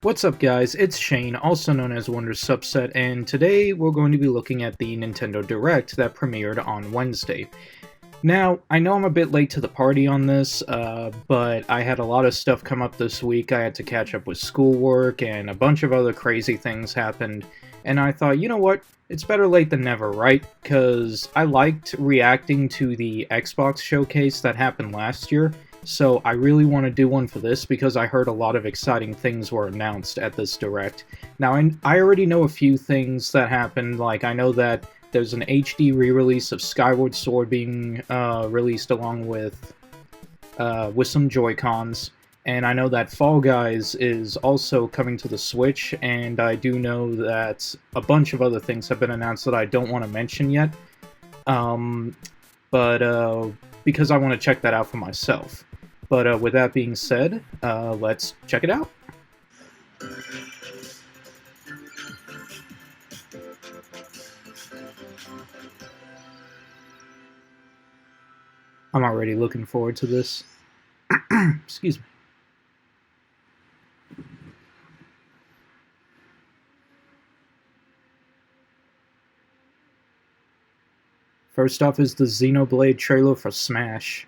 What's up guys, it's Shane, also known as Wonder Subset, and today we're going to be looking at the Nintendo Direct that premiered on Wednesday. Now, I know I'm a bit late to the party on this, but I had a lot of stuff come up this week. I had to catch up with schoolwork, and a bunch of other crazy things happened, and I thought, you know what, it's better late than never, right? Because I liked reacting to the Xbox showcase that happened last year, so I really want to do one for this because I heard a lot of exciting things were announced at this Direct. Now, I already know a few things that happened, like I know that there's an HD re-release of Skyward Sword being released along with some Joy-Cons, and I know that Fall Guys is also coming to the Switch, and I do know that a bunch of other things have been announced that I don't want to mention yet, but because I want to check that out for myself. But with that being said, let's check it out. I'm already looking forward to this. Excuse me. First off is the Xenoblade trailer for Smash.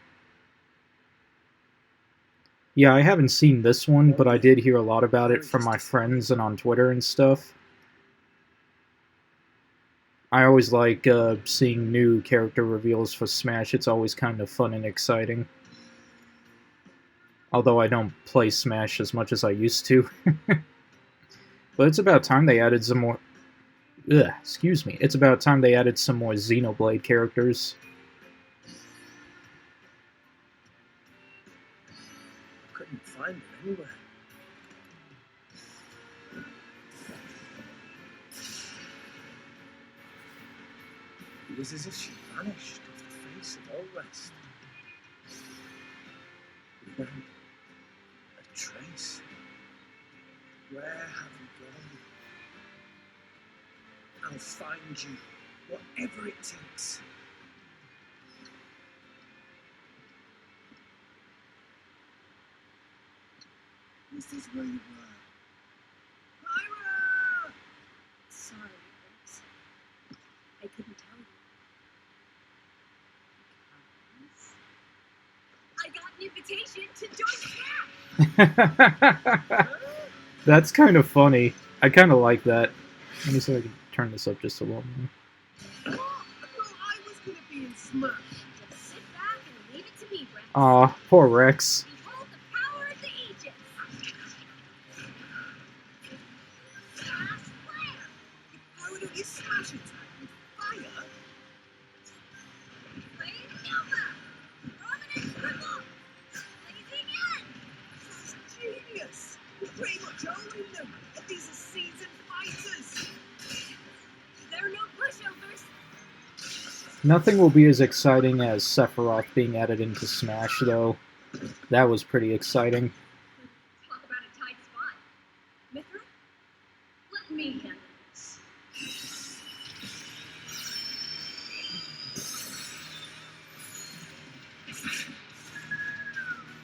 Yeah, I haven't seen this one, but I did hear a lot about it from my friends and on Twitter and stuff. I always like seeing new character reveals for Smash. It's always kind of fun and exciting. Although I don't play Smash as much as I used to. But it's about time they added some more... excuse me. It's about time they added some more Xenoblade characters. Couldn't find them anywhere. It was as if she vanished off the face of all rest. Without a trace. Where have you gone? I'll find you, whatever it takes. This is where you were. Myra! Sorry, Rose. I couldn't tell you. I got an invitation to join Snap! That's kind of funny. I kind of like that. Let me see if I can turn this up just a little more. Well, I was gonna be in Smash. Just sit back and leave it to me, Rex. Aw, poor Rex. Behold the power of the Aegis! Smash flare! If I would only smash attack with fire. Flame Nova! Prominence ripple! Blazing end! That's genius. We're pretty much owning them. And these are seasoned fighters. There are no pushovers! Nothing will be as exciting as Sephiroth being added into Smash, though. That was pretty exciting. Talk about a tight spot. Mithra? Let me handle this.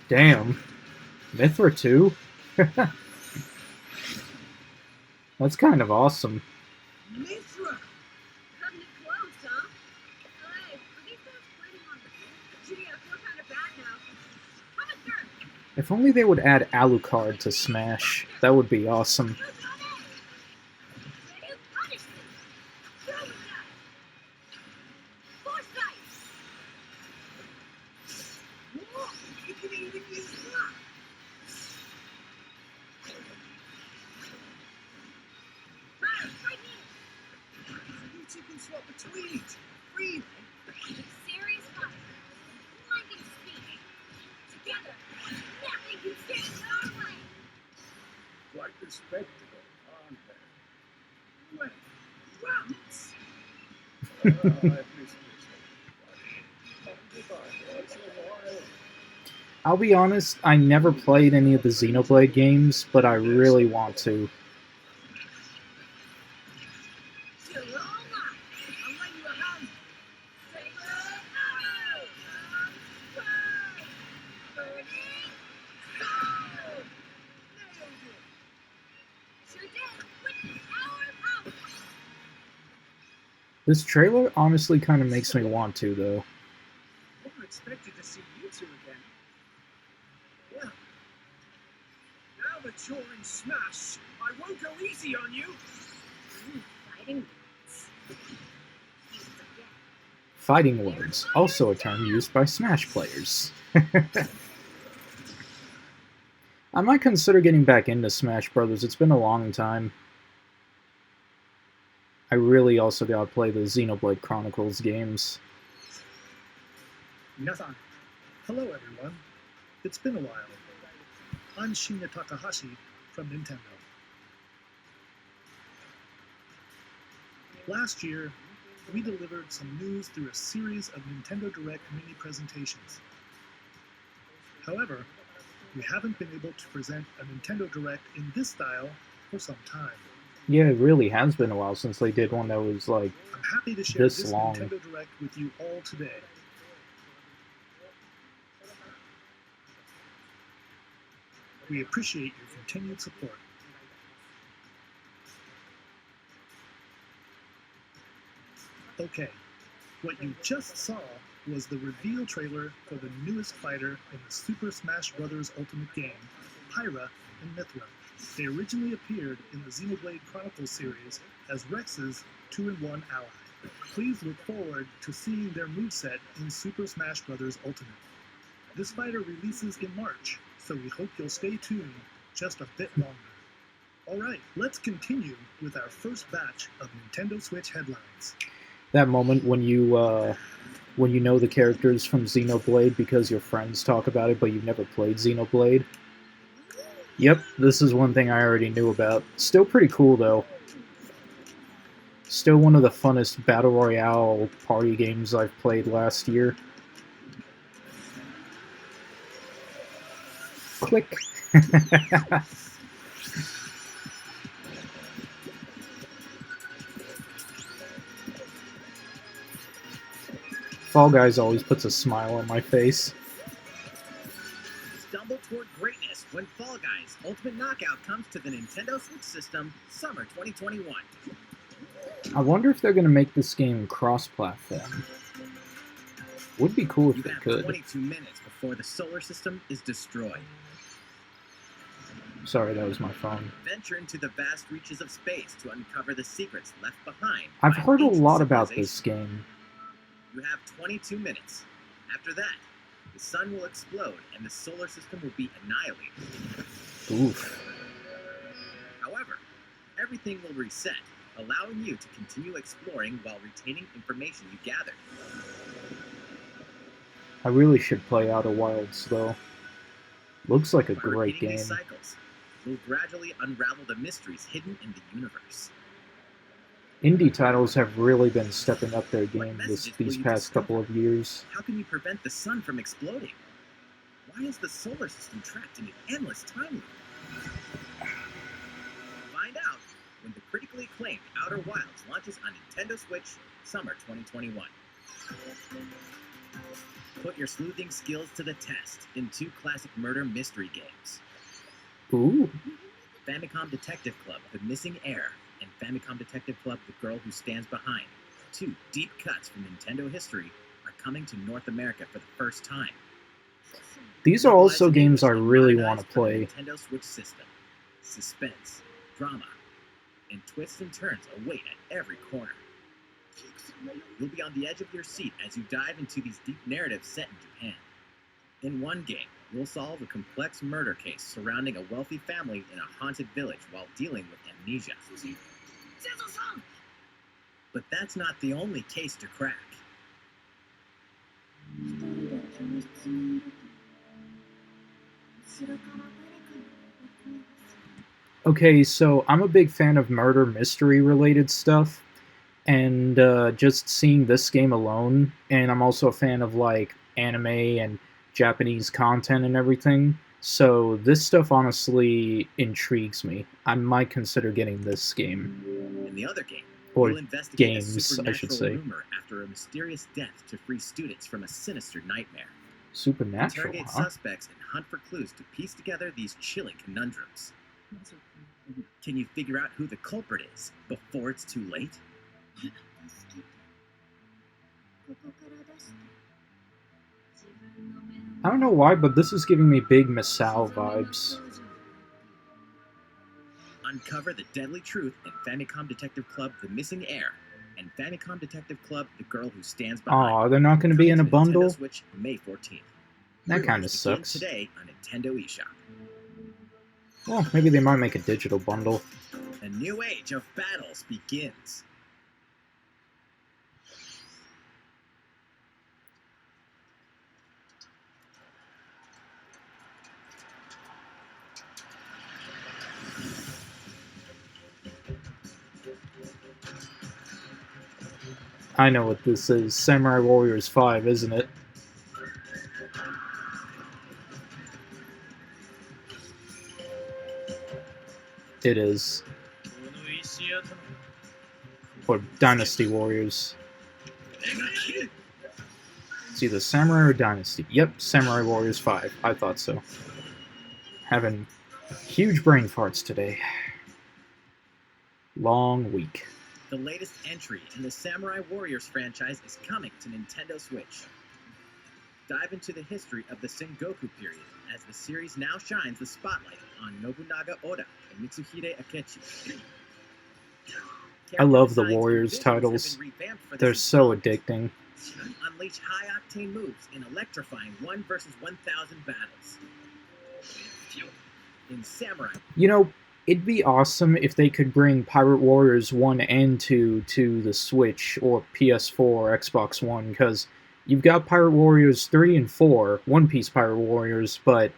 Damn. Mithra too? That's kind of awesome. Mithra! Cutting it close, huh? Hey, are these guys planning on the Gee, I feel kind of bad now. Coming through! If only they would add Alucard to Smash. That would be awesome. Who's on it? Ready to punish me! Throw it down! Foresight! What? You can even use that? Fire, right here! You two can swap between each other freely. Serious fire. Blinding speed. Together, nothing can stand in our way. Quite respectable, aren't they? Wait, rats! I've missed this. Goodbye, boys, a while. I'll be honest, I never played any of the Xenoblade games, but I really want to. You're all mine. I'll lend you a hand. Saber arrow. Burning soul. Nailed it. This trailer honestly kind of makes me want to, though. Never expected to see you two again. Well, now that you're in Smash, I won't go easy on you. Fighting words. You forget. Fighting words, also a term used by Smash players. I might consider getting back into Smash Brothers. It's been a long time. I really also gotta play the Xenoblade Chronicles games. Minasan. Hello, everyone. It's been a while. I'm Shinya Takahashi from Nintendo. Last year, we delivered some news through a series of Nintendo Direct mini presentations. However, we haven't been able to present a Nintendo Direct in this style for some time. Yeah, it really has been a while since they did one that was like I'm happy to share this this long. Nintendo Direct with you all today. We appreciate your continued support. Okay, what you just saw was the reveal trailer for the newest fighter in the Super Smash Bros. Ultimate game, Pyra and Mithra. They originally appeared in the Xenoblade Chronicles series as Rex's 2-in-1 ally. Please look forward to seeing their moveset in Super Smash Bros. Ultimate. This fighter releases in March, so we hope you'll stay tuned just a bit longer. Alright, let's continue with our first batch of Nintendo Switch headlines. That moment when you know the characters from Xenoblade because your friends talk about it, but you've never played Xenoblade. Yep, this is one thing I already knew about. Still pretty cool, though. Still one of the funnest Battle Royale party games I've played last year. Click. Fall Guys always puts a smile on my face. Stumble toward greatness when Fall Guys Ultimate Knockout comes to the Nintendo Switch system summer 2021. I wonder if they're going to make this game cross-platform. Would be cool if You they have could. 22 minutes before the solar system is destroyed. Sorry, that was my phone. Venture into the vast reaches of space to uncover the secrets left behind. I've by heard a ancient lot about this civilization. game. You have 22 minutes. After that, the sun will explode and the solar system will be annihilated. Oof. However, everything will reset, allowing you to continue exploring while retaining information you gathered. I really should play Outer Wilds, though. Looks like a By great repeating game. these cycles, you'll gradually unravel the mysteries hidden in the universe. Indie titles have really been stepping up their What game messages will these you past discover? couple of years. How can you prevent the sun from exploding? Why is the solar system trapped in an endless time loop? Find out when the critically acclaimed Outer Wilds launches on Nintendo Switch summer 2021. Put your sleuthing skills to the test in 2 classic murder mystery games. Ooh. Famicom Detective Club, The Missing Heir, and Famicom Detective Club, The Girl Who Stands Behind. 2 deep cuts from Nintendo history are coming to North America for the first time. These are also Localized games I English and really modernized want to for the play. Nintendo Switch system. Suspense, drama, and twists and turns await at every corner. You'll be on the edge of your seat as you dive into these deep narratives set in Japan. In one game, you'll solve a complex murder case surrounding a wealthy family in a haunted village while dealing with amnesia. But that's not the only case to crack. Okay, so I'm a big fan of murder mystery related stuff, and just seeing this game alone, and I'm also a fan of like anime and Japanese content and everything. So this stuff honestly intrigues me. I might consider getting this game. In the other game, Or you'll investigate games, a I should supernatural say. rumor after a mysterious death to free students from a sinister nightmare. Supernatural, Interrogate huh? suspects and hunt for clues to piece together these chilling conundrums. Can you figure out who the culprit is before it's too late? I don't know why, but this is giving me big Misao vibes. Uncover the deadly truth in Famicom Detective Club The Missing Heir and Famicom Detective Club The Girl Who Stands Behind. Aw, they're not going to be in a Coming to bundle? Nintendo Switch May 14th. That kind of Pre-orders begin sucks. today on Nintendo eShop. Well, maybe they might make a digital bundle. A new age of battles begins. I know what this is. Samurai Warriors 5, isn't it? It is. Or Dynasty Warriors. It's either Samurai or Dynasty. Yep, Samurai Warriors 5. I thought so. Having huge brain farts today. Long week. The latest entry in the Samurai Warriors franchise is coming to Nintendo Switch. Dive into the history of the Sengoku period as the series now shines the spotlight on Nobunaga Oda and Mitsuhide Akechi. I love the Character designs and Warriors visuals have titles. been revamped for They're this so installment. addicting. Unleash high-octane moves in electrifying 1 versus 1,000 battles. In Samurai, You know, it'd be awesome if they could bring Pirate Warriors 1 and 2 to the Switch or PS4 or Xbox One, because you've got Pirate Warriors 3 and 4, One Piece Pirate Warriors, but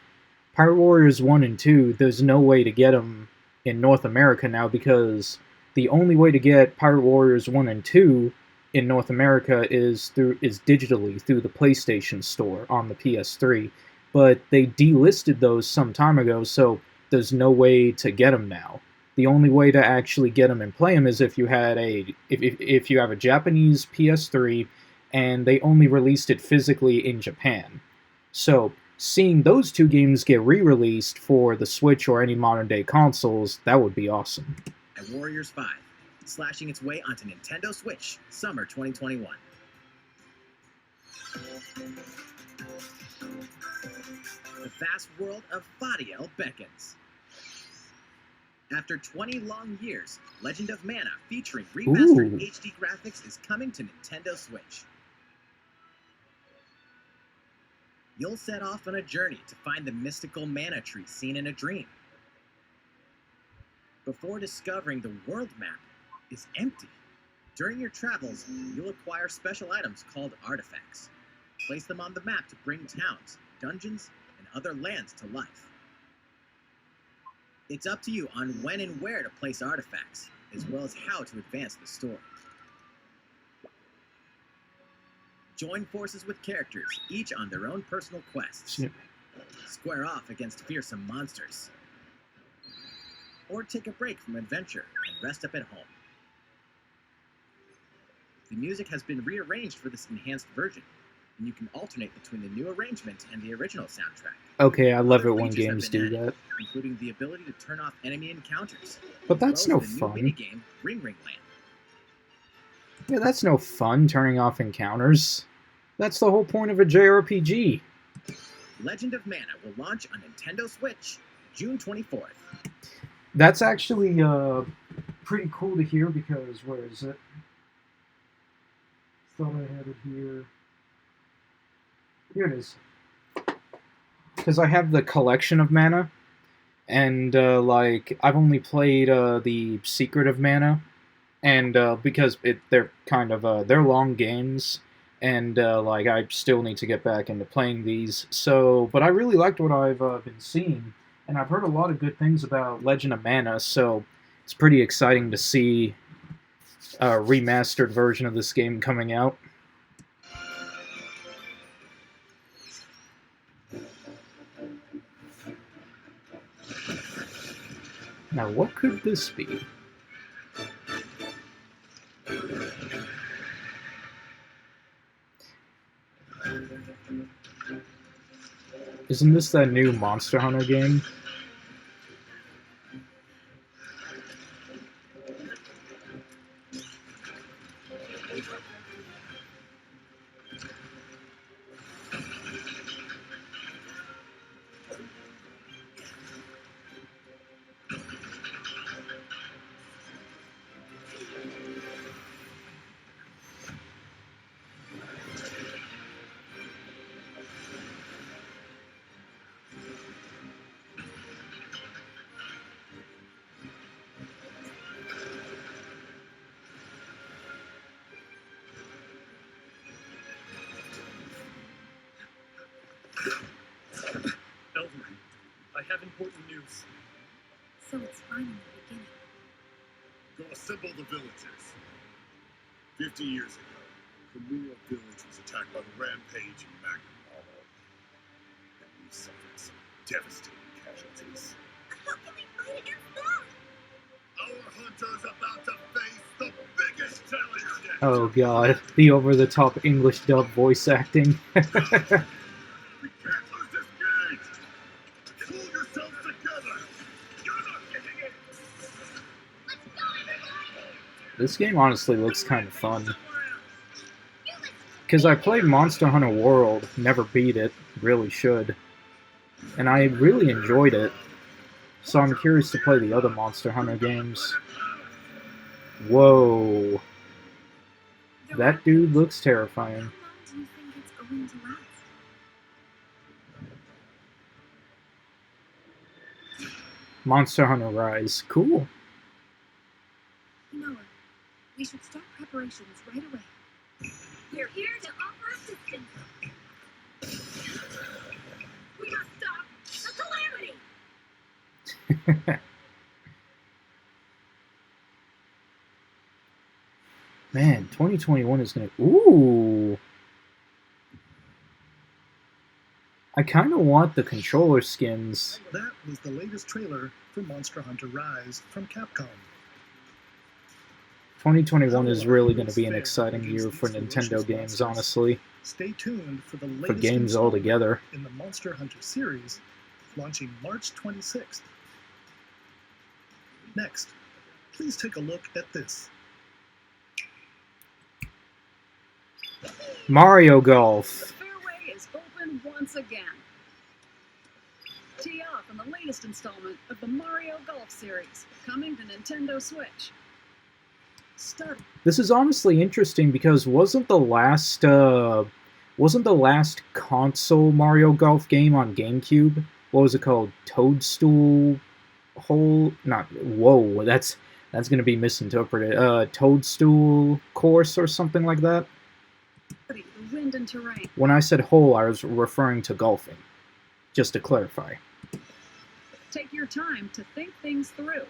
Pirate Warriors 1 and 2, there's no way to get them in North America now, because the only way to get Pirate Warriors 1 and 2 in North America is digitally through the PlayStation Store on the PS3. But they delisted those some time ago, so there's no way to get them now. The only way to actually get them and play them is if you had if you have a Japanese PS3 and they only released it physically in Japan. So seeing those two games get re-released for the Switch or any modern day consoles, that would be awesome. at Warriors 5, slashing its way onto Nintendo Switch, summer 2021. The vast world of Fadiel beckons. After 20 long years, Legend of Mana featuring remastered Ooh. HD graphics is coming to Nintendo Switch. You'll set off on a journey to find the mystical mana tree seen in a dream. Before discovering the world map is empty. During your travels, you'll acquire special items called artifacts. Place them on the map to bring towns, dungeons, and other lands to life. It's up to you on when and where to place artifacts, as well as how to advance the story. Join forces with characters, each on their own personal quests. Yep. Square off against fearsome monsters. Or take a break from adventure and rest up at home. The music has been rearranged for this enhanced version, and you can alternate between the new arrangement and the original soundtrack. Okay, I love Other it when features have games been do added, that. including the ability to turn off enemy encounters. But that's as no well as the fun. new minigame, Ring Ring Land. Yeah, that's no fun, turning off encounters. That's the whole point of a JRPG. Legend of Mana will launch on Nintendo Switch June 24th. That's actually pretty cool to hear because, where is it? Thought I had it here. Here it is. Because I have the collection of Mana, and I've only played the Secret of Mana, and because they're kind of they're long games, and I still need to get back into playing these. So, but I really liked what I've been seeing, and I've heard a lot of good things about Legend of Mana. So it's pretty exciting to see a remastered version of this game coming out. Now, what could this be? Isn't this that new Monster Hunter game? have important news. So it's finally beginning. Go assemble the villagers. 50 years ago, Hyrule village was attacked by the rampage in Magna Hollow. And we suffered some devastating casualties. How can we fight against that? Our hunter's about to face the biggest challenge yet. Oh god, the over-the-top English dub voice acting. We can't lose this game! Pull yourselves together! You're not getting it! Let's go, everybody! This game honestly looks kind of fun. Because I played Monster Hunter World, never beat it, really should. And I really enjoyed it. So I'm curious to play the other Monster Hunter games. Whoa. That dude looks terrifying. How long do you think it's going to last? Monster Hunter Rise. Cool. You know what? We should start preparations right away. We're here to offer assistance. We must stop the Calamity! Man, 2021 is gonna... Ooh! I kind of want the controller skins. That was the latest trailer for Monster Hunter Rise from Capcom. 2021 is really going to be an exciting year for Nintendo games, honestly. Stay tuned for the For latest games installment altogether. in the Monster Hunter series, launching March 26th. Next, please take a look at this. Mario The Golf. Fairway is open once again. Tee off on the latest installment of the Mario Golf series, coming to Nintendo Switch. Start. This is honestly interesting because wasn't the last console Mario Golf game on GameCube? What was it called? Toadstool Hole? Not whoa. That's gonna be misinterpreted. Toadstool Course or something like that. The wind and terrain. When I said hole, I was referring to golfing. Just to clarify. Take your time to think things through.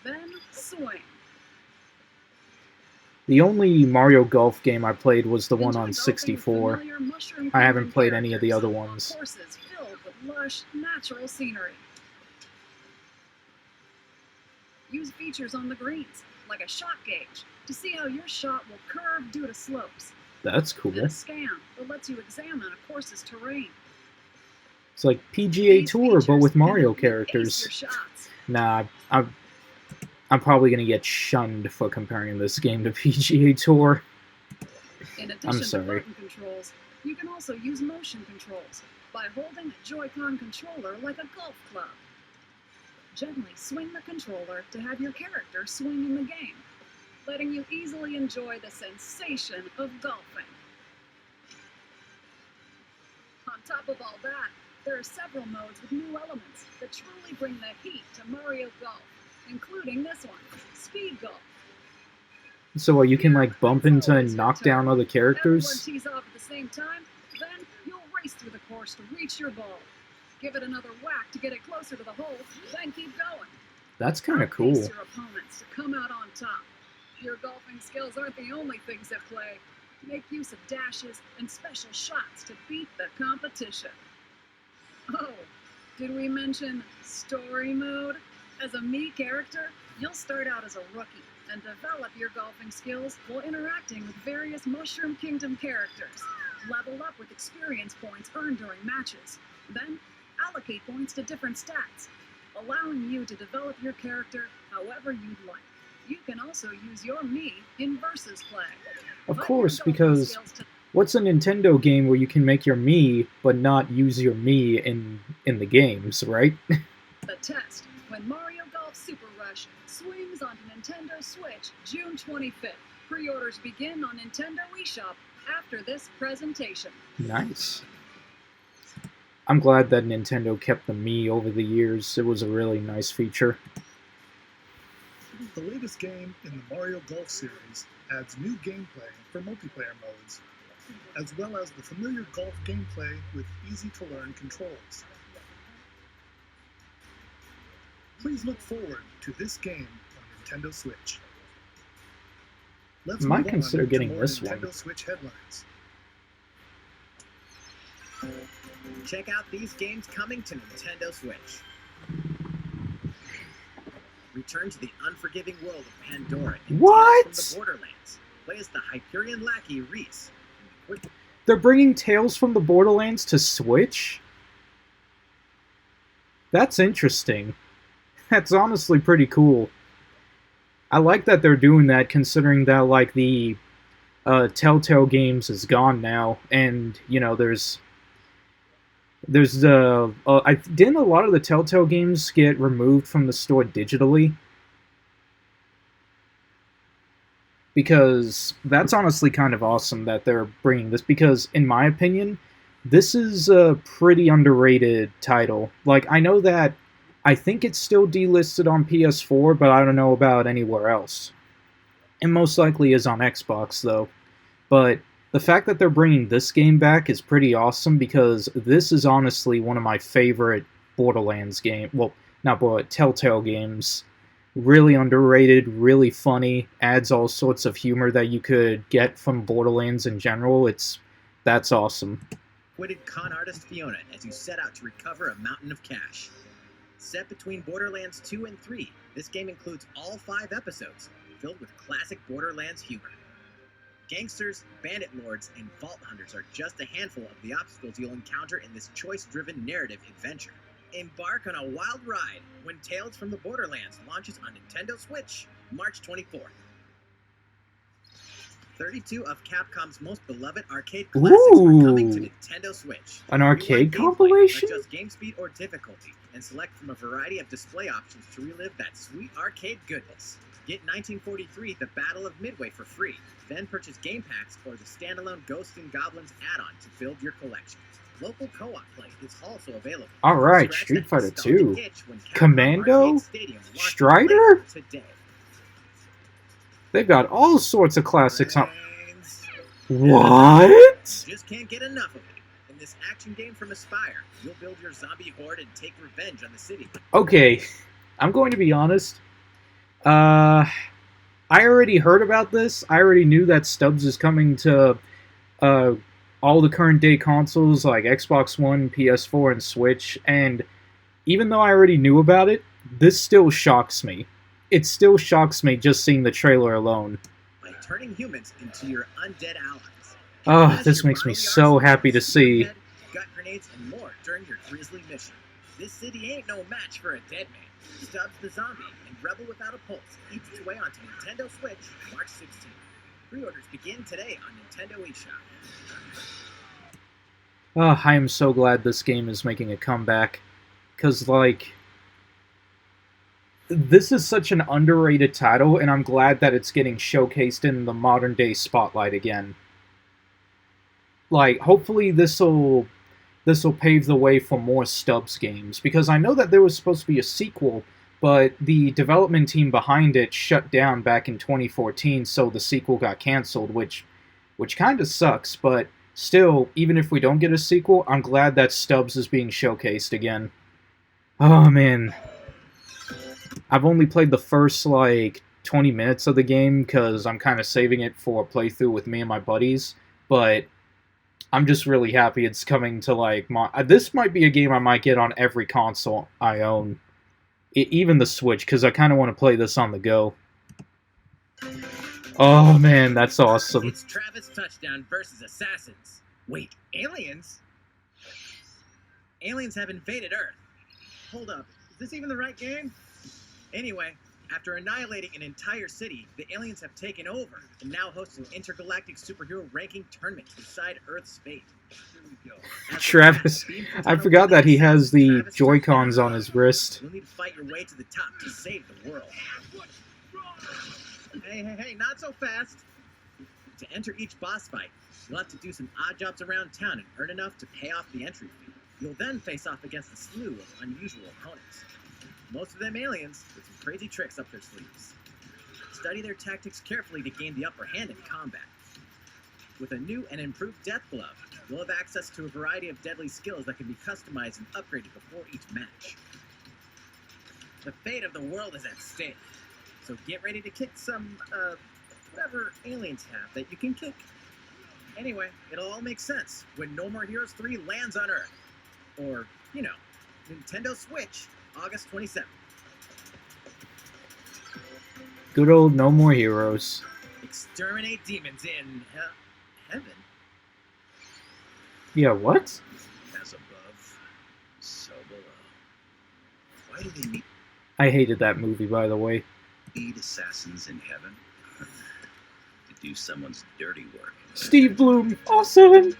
Then swing. The only Mario Golf game I played was the one Enjoy on golfing 64. familiar mushroom I haven't kingdom played any of the characters other on ones. Courses filled with lush, natural scenery. Use features on the greens, like a shot gauge, to see how your shot will curve due to slopes. That's cool. And a scan that lets you examine a course's terrain. It's like PGA These Tour, but with features can Mario help you ace your characters. shots. Nah, I'm probably gonna get shunned for comparing this game to PGA Tour. In addition to sorry. button controls, you can also use motion controls by holding a Joy-Con controller like a golf club. Gently swing the controller to have your character swing in the game, letting you easily enjoy the sensation of golfing. On top of all that, there are several modes with new elements that truly bring the heat to Mario Golf, including this one, Speed Golf. So you can like bump into and knock down other Everyone characters? tees off at the same time, then you'll race through the course to reach your ball. Give it another whack to get it closer to the hole, then keep going. That's kind of Outpace cool. your opponents to come out on top. Your golfing skills aren't the only things at play. Make use of dashes and special shots to beat the competition. Oh, did we mention story mode? As a Mii character, you'll start out as a rookie and develop your golfing skills while interacting with various Mushroom Kingdom characters. Level up with experience points earned during matches. Then, allocate points to different stats, allowing you to develop your character however you'd like. You can also use your Mii in versus play. Of Put your course, golfing because skills to what's a Nintendo game where you can make your Mii but not use your Mii in the games, right? the test when Mario Golf Super Rush swings onto Nintendo Switch June 25th. Pre-orders begin on Nintendo eShop after this presentation. Nice. I'm glad that Nintendo kept the Mii over the years. It was a really nice feature. The latest game in the Mario Golf series adds new gameplay for multiplayer modes, as well as the familiar golf gameplay with easy-to-learn controls. Please look forward to this game on Nintendo Switch. Let's Might move on consider to getting more this Nintendo one. Switch headlines. Check out these games coming to Nintendo Switch. Return to the unforgiving world of Pandora in What? Tales from the Borderlands. Play as the Hyperion lackey Reese. They're bringing Tales from the Borderlands to Switch? That's interesting. That's honestly pretty cool. I like that they're doing that, considering that, like, the Telltale Games is gone now, and, you know, there's didn't a lot of the Telltale games get removed from the store digitally? Because that's honestly kind of awesome that they're bringing this, because in my opinion, this is a pretty underrated title. Like, I know that I think it's still delisted on PS4, but I don't know about anywhere else. It most likely is on Xbox, though. But the fact that they're bringing this game back is pretty awesome, because this is honestly one of my favorite Borderlands games. Well, not Borderlands, Telltale games. Really underrated, really funny, adds all sorts of humor that you could get from Borderlands in general. That's awesome. Witted con artist Fiona as you set out to recover a mountain of cash. Set between Borderlands 2 and 3, this game includes all 5 episodes, filled with classic Borderlands humor. Gangsters, bandit lords, and vault hunters are just a handful of the obstacles you'll encounter in this choice-driven narrative adventure. Embark on a wild ride when Tales from the Borderlands launches on Nintendo Switch, March 24th. 32 of Capcom's most beloved arcade classics are coming to Nintendo Switch. An arcade Rewind gameplay, compilation? Adjust game speed or difficulty, and select from a variety of display options to relive that sweet arcade goodness. Get 1943 The Battle of Midway for free, then purchase game packs or the standalone Ghosts and Goblins add-on to build your collection. Local co-op play is also available. Alright, Scratch Street that Fighter nostalgic 2. itch when Capcom Commando? Arcade Stadium launches Strider? later today. They've got all sorts of classics on. Brains. What? Just can't get enough of it. In this action game from Aspire, you'll build your zombie horde and take revenge on the city. Okay, I'm going to be honest. I already heard about this. I already knew that Stubbs is coming to all the current day consoles like Xbox One, PS4, and Switch, and even though I already knew about it, this still shocks me. It still shocks me just seeing the trailer alone. By turning humans into your undead allies. Oh, Utilize this your makes me bodily so arsenal happy to of super see. dead, gut grenades, and more during your grisly mission. This city ain't no match for a dead man. Stubbs the Zombie and Rebel Without a Pulse each its way onto Nintendo Switch March 16th. Pre-orders begin today on Nintendo eShop. Oh, I am so glad this game is making a comeback. Because, like, this is such an underrated title, and I'm glad that it's getting showcased in the modern day spotlight again. Like, hopefully this'll pave the way for more Stubbs games, because I know that there was supposed to be a sequel, but the development team behind it shut down back in 2014, so the sequel got canceled, which kind of sucks, but still, even if we don't get a sequel, I'm glad that Stubbs is being showcased again. Oh, man. I've only played the first, 20 minutes of the game, because I'm kind of saving it for a playthrough with me and my buddies, but I'm just really happy it's coming to, this might be a game I might get on every console I own. Even the Switch, because I kind of want to play this on the go. Oh, man, that's awesome. It's Travis Touchdown versus Assassins. Wait, aliens? Aliens have invaded Earth. Hold up, is this even the right game? Anyway, after annihilating an entire city, the aliens have taken over and now host an intergalactic superhero ranking tournament to decide Earth's fate. Here we go. Travis, I forgot that he has the Joy-Cons on his wrist. You'll need to fight your way to the top to save the world. Hey, not so fast. To enter each boss fight, you'll have to do some odd jobs around town and earn enough to pay off the entry fee. You'll then face off against a slew of unusual opponents. Most of them aliens with some crazy tricks up their sleeves. Study their tactics carefully to gain the upper hand in combat. With a new and improved Death Glove, you'll have access to a variety of deadly skills that can be customized and upgraded before each match. The fate of the world is at stake. So get ready to kick some, whatever aliens have that you can kick. Anyway, it'll all make sense when No More Heroes 3 lands on Earth. Or, you know, Nintendo Switch, August 27th. Good old No More Heroes. Exterminate demons in heaven. Yeah, what? As above, so below. Why do they I hated that movie, by the way. need assassins in heaven? To do someone's dirty work. Steve Bloom, awesome!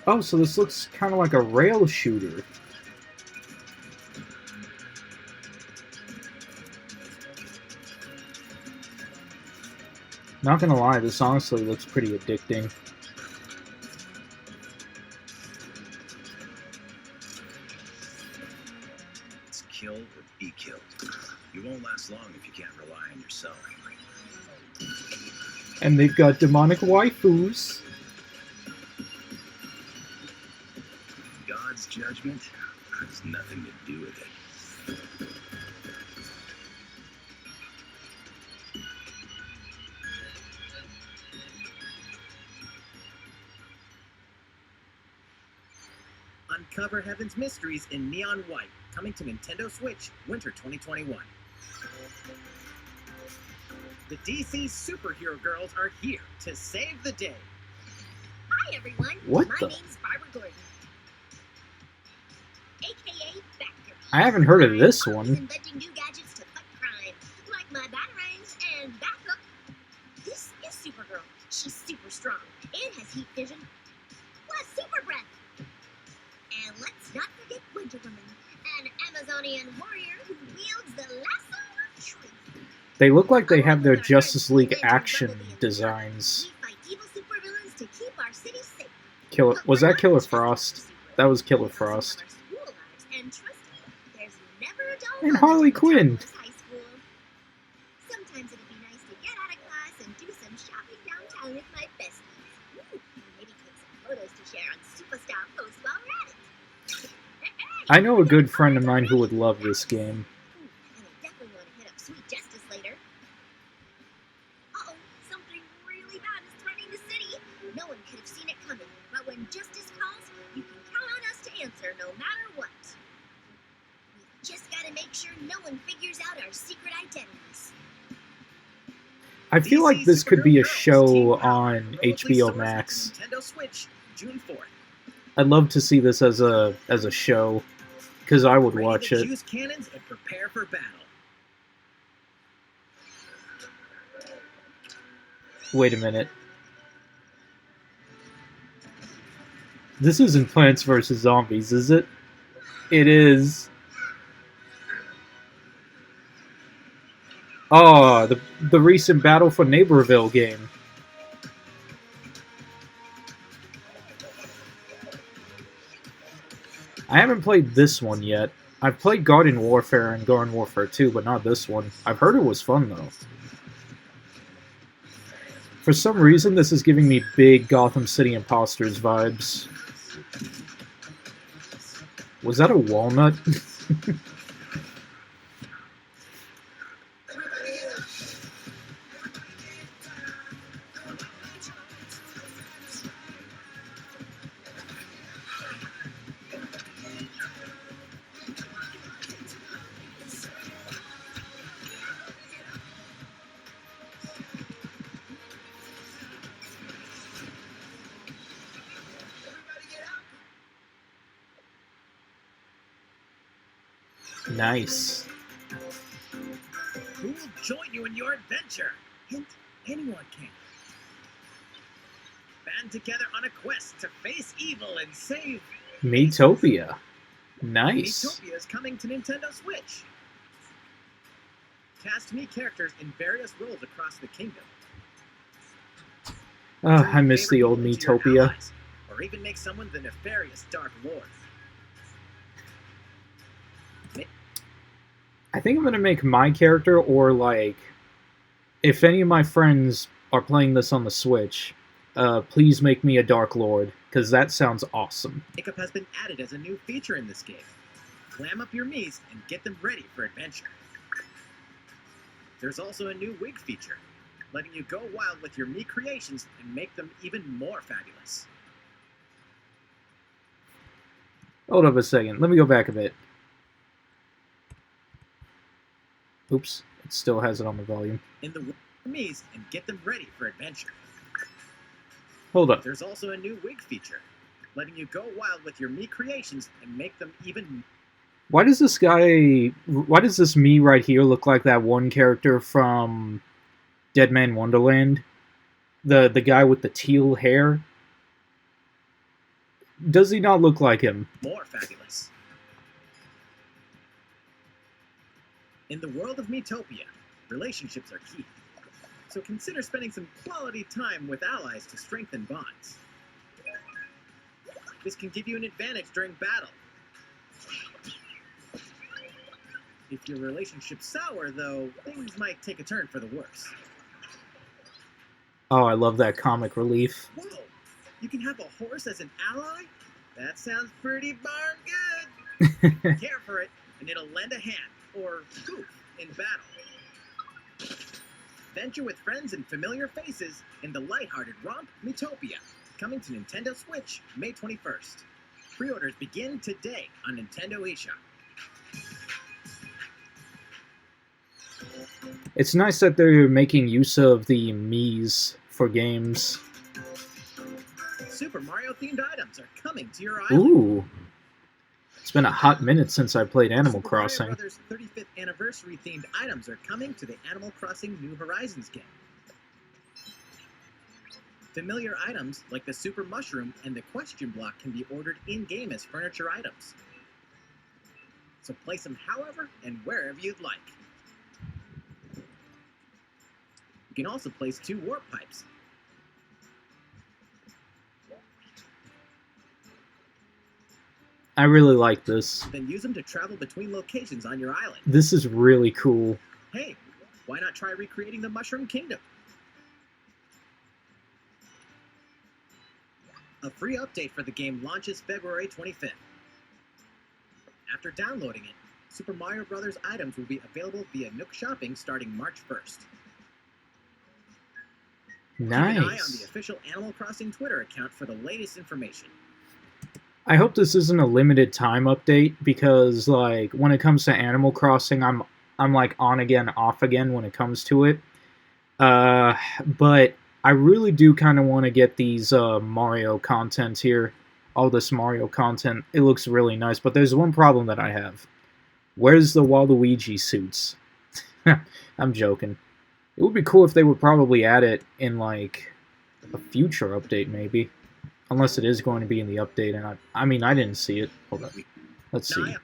Oh, so this looks kind of like a rail shooter. Not gonna lie, this honestly looks pretty addicting. It's kill or be killed. You won't last long if you can't rely on yourself. And they've got demonic waifus. God's judgment has nothing to do with it. Uncover Heaven's Mysteries in Neon White, coming to Nintendo Switch, Winter 2021. The DC superhero girls are here to save the day. Hi, everyone. What My the- name's Barbara Gordon, a.k.a. Batgirl. I haven't heard of this I'm always one. inventing new gadgets to fight crime, like my batarangs and backup. This is Supergirl. She's super strong and has heat vision, plus super breath. And let's not forget Wonder Woman, an Amazonian warrior who wields the lasso of truth. They look like they have their Justice League action designs. We fight evil supervillains to keep our city safe. Killer, But was we're that not Killer just Frost? superheroes. That was Killer We also have Frost. our school lives, and trust me, there's never a dull And moment Harley in Quinn. Metropolis High School. Sometimes it'd be nice to get out of class and do some shopping downtown with my besties. Ooh, and maybe take some photos to share on Superstar Post while we're at it. I know a good friend of mine who would love this game. And I definitely want to hit up Sweet Justice later. Uh-oh, something really bad is threatening the city. No one could have seen it coming, but when justice calls, you can count on us to answer no matter what. We've just got to make sure no one figures out our secret identities. I feel like DC this could be a Superhero Girls show Team Power, on remotely HBO sourced Max. with Nintendo Switch, June 4th. I'd love to see this as a show, because I would Ready watch to it. choose cannons and prepare for battle. Wait a minute. This isn't Plants vs. Zombies, is it? It is. Oh, the recent Battle for Neighborville game. I haven't played this one yet. I've played Garden Warfare and Garden Warfare 2, but not this one. I've heard it was fun, though. For some reason, this is giving me big Gotham City Imposters vibes. Was that a walnut? Nice. Who will join you in your adventure? Hint, anyone can. Band together on a quest to face evil and save... Metopia. Nice. Metopia is coming to Nintendo Switch. Cast me characters in various roles across the kingdom. I miss the old Turn your favorite Metopia. allies, or even make someone the nefarious Dark Lord. I think I'm gonna make my character, or like, if any of my friends are playing this on the Switch, please make me a Dark Lord, because that sounds awesome. Makeup has been added as a new feature in this game. Glam up your Miis and get them ready for adventure. There's also a new wig feature, letting you go wild with your Mii creations and make them even more fabulous. Hold up a second. Let me go back a bit. Oops. It still has it on the volume. In the Miis and get them ready for adventure. Hold up. There's also a new wig feature, letting you go wild with your Mii creations and make them even. Why does this Mii right here look like that one character from Dead Man Wonderland? The guy with the teal hair? Does he not look like him? More fabulous. In the world of Miitopia, relationships are key. So consider spending some quality time with allies to strengthen bonds. This can give you an advantage during battle. If your relationship's sour, though, things might take a turn for the worse. Oh, I love that comic relief. Whoa! You can have a horse as an ally? That sounds pretty darn good! Care for it, and it'll lend a hand, or goof, in battle. Venture with friends and familiar faces in the lighthearted romp Miitopia, coming to Nintendo Switch May 21st. Pre-orders begin today on Nintendo eShop. It's nice that they're making use of the Miis for games. Super Mario-themed items are coming to your island. Ooh. It's been a hot minute since I played Animal Super Crossing. Mario Bros. 35th anniversary-themed items are coming to the Animal Crossing New Horizons game. Familiar items like the Super Mushroom and the Question Block can be ordered in-game as furniture items. So place them however and wherever you'd like. You can also place 2 warp pipes. I really like this. Then use them to travel between locations on your island. This is really cool. Hey, why not try recreating the Mushroom Kingdom? A free update for the game launches February 25th. After downloading it, Super Mario Bros. Items will be available via Nook Shopping starting March 1st. Nice. Keep an eye on the official Animal Crossing Twitter account for the latest information. I hope this isn't a limited time update because, like, when it comes to Animal Crossing, I'm like on again, off again when it comes to it. But I really do kind of want to get these Mario content here, all this Mario content. It looks really nice, but there's one problem that I have. Where's the Waluigi suits? I'm joking. It would be cool if they would probably add it in, like, a future update, maybe. Unless it is going to be in the update, and I mean, I didn't see it. Hold on. Let's see.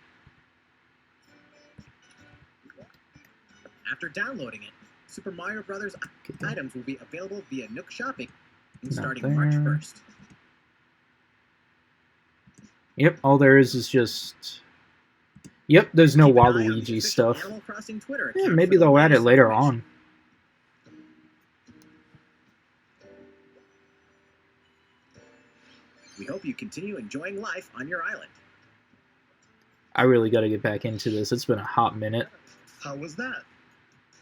After downloading it, Super Mario Bros. Items will be available via Nook Shopping starting March 1st. Yep, all there is just... Yep, there's no Keep an eye on the Waluigi official stuff. Animal Crossing Twitter Yeah, account maybe for the they'll add it latest later information. on. We hope you continue enjoying life on your island. I really gotta get back into this. It's been a hot minute. How was that?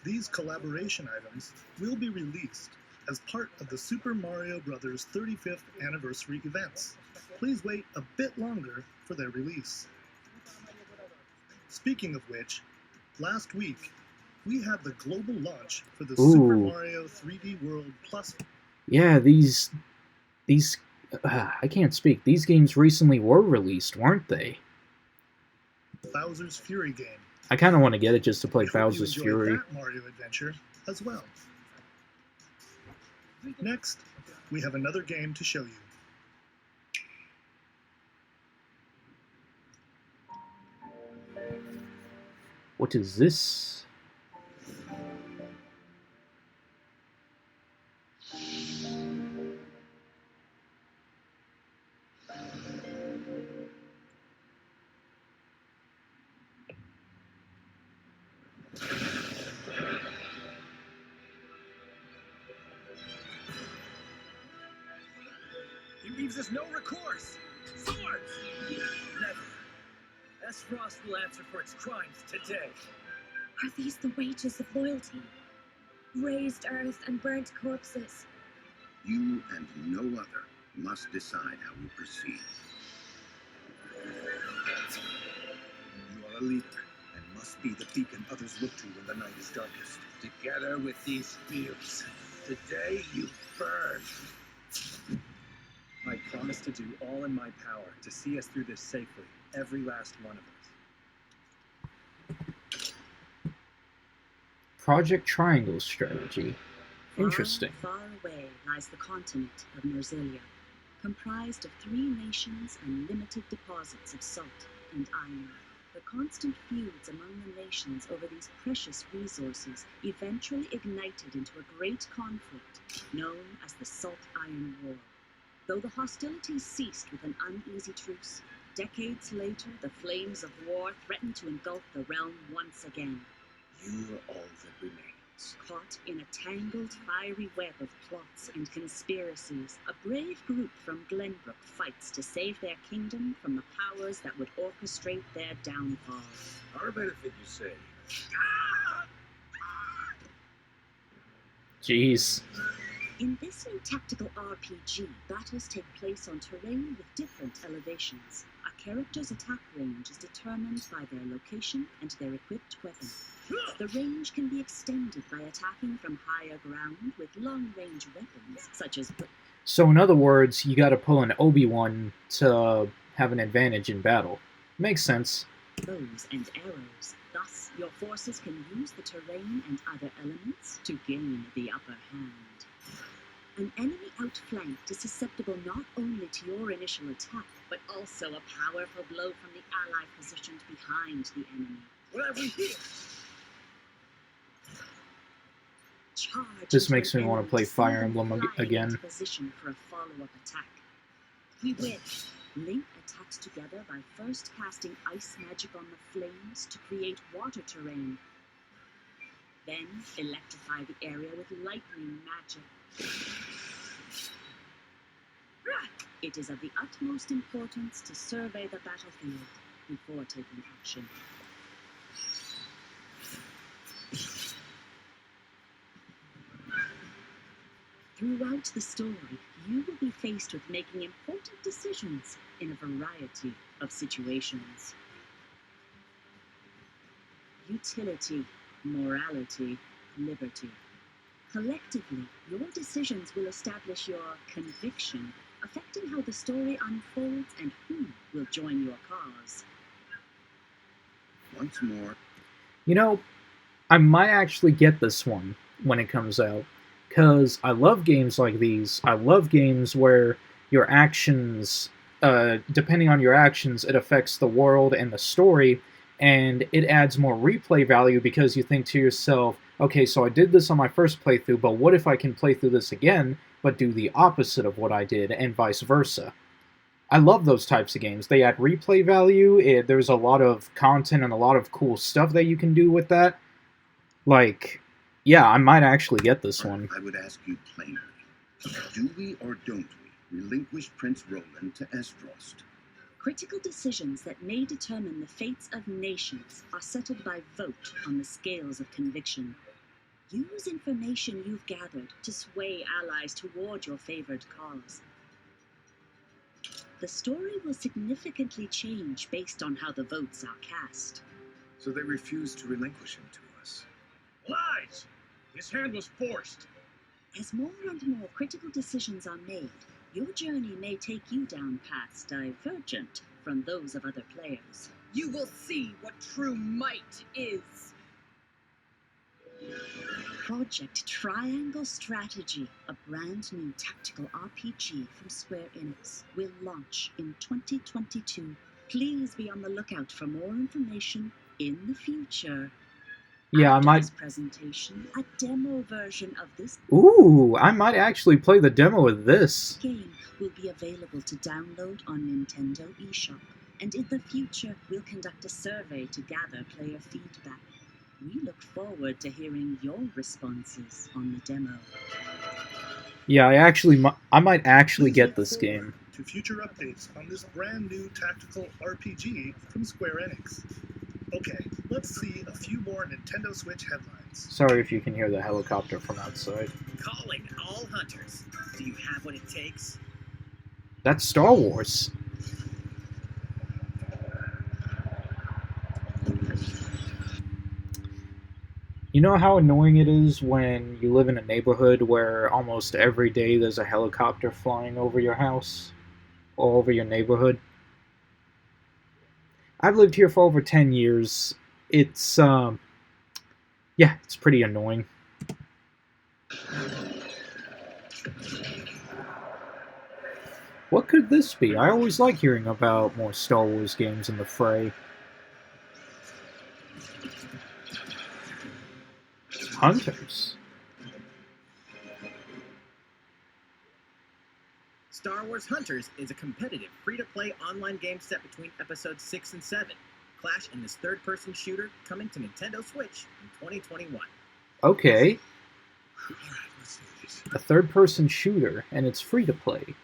These collaboration items will be released as part of the Super Mario Bros. 35th anniversary events. Please wait a bit longer for their release. Speaking of which, last week we had the global launch for the Super Mario 3D World Plus. Yeah, these I can't speak. These games recently were released, weren't they? Bowser's Fury game. I kind of want to get it just to play We hope you Bowser's enjoyed Fury. that Mario adventure as well. Next, we have another game to show you. What is this? He leaves us no recourse. Swords! Never, Frost will answer for its crimes today. Are these the wages of loyalty? Raised earth and burnt corpses. You and no other must decide how we proceed. You are a leader and must be the beacon others look to when the night is darkest. Together with these fields, today you burn. I promise to do all in my power to see us through this safely, every last one of us. Project Triangle strategy. Interesting. Far, far away lies the continent of Nerzilia, comprised of 3 nations and limited deposits of salt and iron. The constant feuds among the nations over these precious resources eventually ignited into a great conflict known as the Salt Iron War. Though the hostilities ceased with an uneasy truce, decades later the flames of war threatened to engulf the realm once again. You are all that remains. Caught in a tangled, fiery web of plots and conspiracies, a brave group from Glenbrook fights to save their kingdom from the powers that would orchestrate their downfall. Our benefit, you say? Jeez. In this new tactical RPG, battles take place on terrain with different elevations. A character's attack range is determined by their location and their equipped weapon. The range can be extended by attacking from higher ground with long-range weapons, such as... So in other words, you gotta pull an Obi-Wan to have an advantage in battle. Makes sense. bows and arrows. Thus, your forces can use the terrain and other elements to gain the upper hand. An enemy outflanked is susceptible not only to your initial attack, but also a powerful blow from the ally positioned behind the enemy. What have we here? This makes me want to play Fire Emblem again. Position for a follow-up attack. We win. Link attacks together by first casting ice magic on the flames to create water terrain. Then electrify the area with lightning magic. It is of the utmost importance to survey the battlefield before taking action. Throughout the story, you will be faced with making important decisions in a variety of situations. Utility, morality, liberty. Collectively, your decisions will establish your conviction, affecting how the story unfolds and who will join your cause. Once more. You know, I might actually get this one when it comes out. Because I love games like these. I love games where your actions, depending on your actions, it affects the world and the story, and it adds more replay value because you think to yourself, okay, so I did this on my first playthrough, but what if I can play through this again, but do the opposite of what I did, and vice versa? I love those types of games. They add replay value, there's a lot of content and a lot of cool stuff that you can do with that. Like... yeah, I might actually get this one. I would ask you plainly, do we or don't we relinquish Prince Roland to Esdrost? Critical decisions that may determine the fates of nations are settled by vote on the scales of conviction. Use information you've gathered to sway allies toward your favored cause. The story will significantly change based on how the votes are cast. So they refuse to relinquish him to us. Lies! His hand was forced. As more and more critical decisions are made, your journey may take you down paths divergent from those of other players. You will see what true might is. Project Triangle Strategy, a brand new tactical RPG from Square Enix, will launch in 2022. Please be on the lookout for more information in the future. Yeah, I might... this presentation, a demo version of this ooh, I might actually play the demo of this. game will be available to download on Nintendo eShop, and in the future we'll conduct a survey to gather player feedback. We look forward to hearing your responses on the demo. Yeah, I might actually get this game. to future updates on this brand new tactical RPG from Square Enix. Okay, let's see a few more Nintendo Switch headlines. Sorry if you can hear the helicopter from outside. Calling all hunters. Do you have what it takes? That's Star Wars. You know how annoying it is when you live in a neighborhood where almost every day there's a helicopter flying over your house or over your neighborhood? I've lived here for over 10 years. It's, yeah, it's pretty annoying. What could this be? I always like hearing about more Star Wars games in the fray. Hunters. Star Wars Hunters is a competitive, free-to-play online game set between episodes 6 and 7. Clash in this third-person shooter coming to Nintendo Switch in 2021. Okay. A third-person shooter, and it's free-to-play.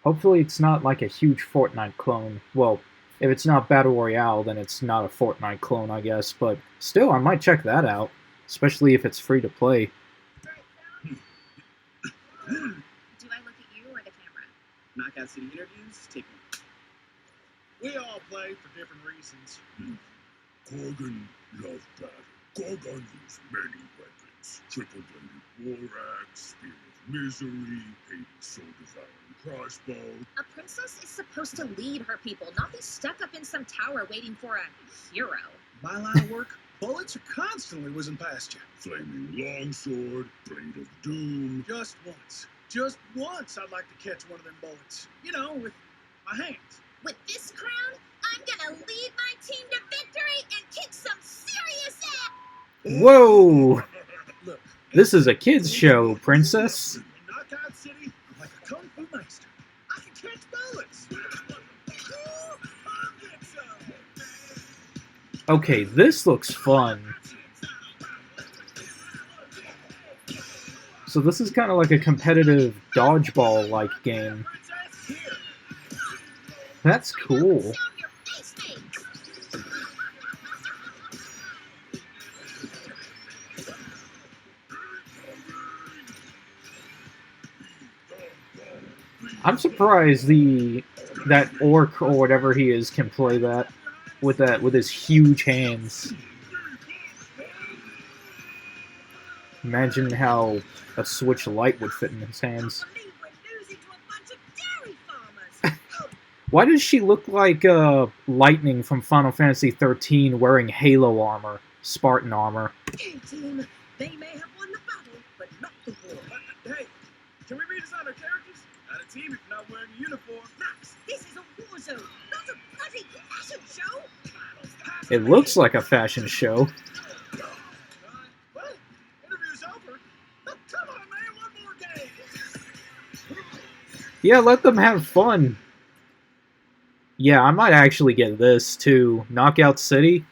Hopefully it's not like a huge Fortnite clone. Well, if it's not Battle Royale, then it's not a Fortnite clone, I guess. But still, I might check that out. Especially if it's free-to-play. Do I look at you or the camera? Knockout City interviews, take me. We all play for different reasons. Gorgon loved battle. Gorgon used many weapons. Triple-bladed war axe, spear of misery, Hades soul-devouring crossbow. A princess is supposed to lead her people, not be stuck up in some tower waiting for a hero. My line of work, bullets are constantly whizzing past you. Flaming longsword, blade of doom. Just once I'd like to catch one of them bullets. You know, with my hands. With this crown, I'm gonna lead my team to victory and kick some serious ass! Whoa! Look, This is a kid's show, princess. in Knockout City, I'm like a kung fu master. I can catch bullets. Okay, this looks fun. So this is kind of like a competitive dodgeball-like game. That's cool. I'm surprised that orc or whatever he is can play that with his huge hands. Imagine how a Switch Lite would fit in his hands. Why does she look like Lightning from Final Fantasy XIII wearing Halo armor, Spartan armor? Hey, team, they may have won the battle, but not the war. Hey, can we redesign our characters? Not a team if you're not wearing a uniform. Max, this is a war zone, not a bloody fashion show. It looks like a fashion show. Well, interview's over. Oh, come on, man, one more game. Yeah, let them have fun. Yeah, I might actually get this, too. Knockout City?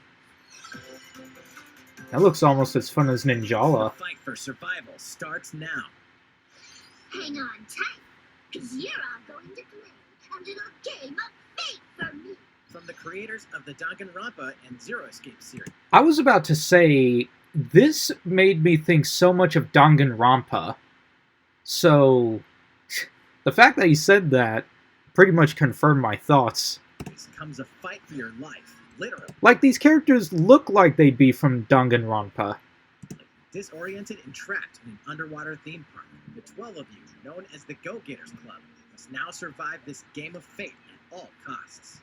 That looks almost as fun as Ninjala. The fight for survival starts now. Hang on tight, because you're all going to play a little game of fate for me. From the creators of the Danganronpa and Zero Escape series. I was about to say, this made me think so much of Danganronpa. So, the fact that he said that pretty much confirmed my thoughts. This comes a fight for your life, literally. Like, these characters look like they'd be from Danganronpa. Disoriented and trapped in an underwater theme park, the 12 of you, known as the Go-Getters Club, must now survive this game of fate at all costs.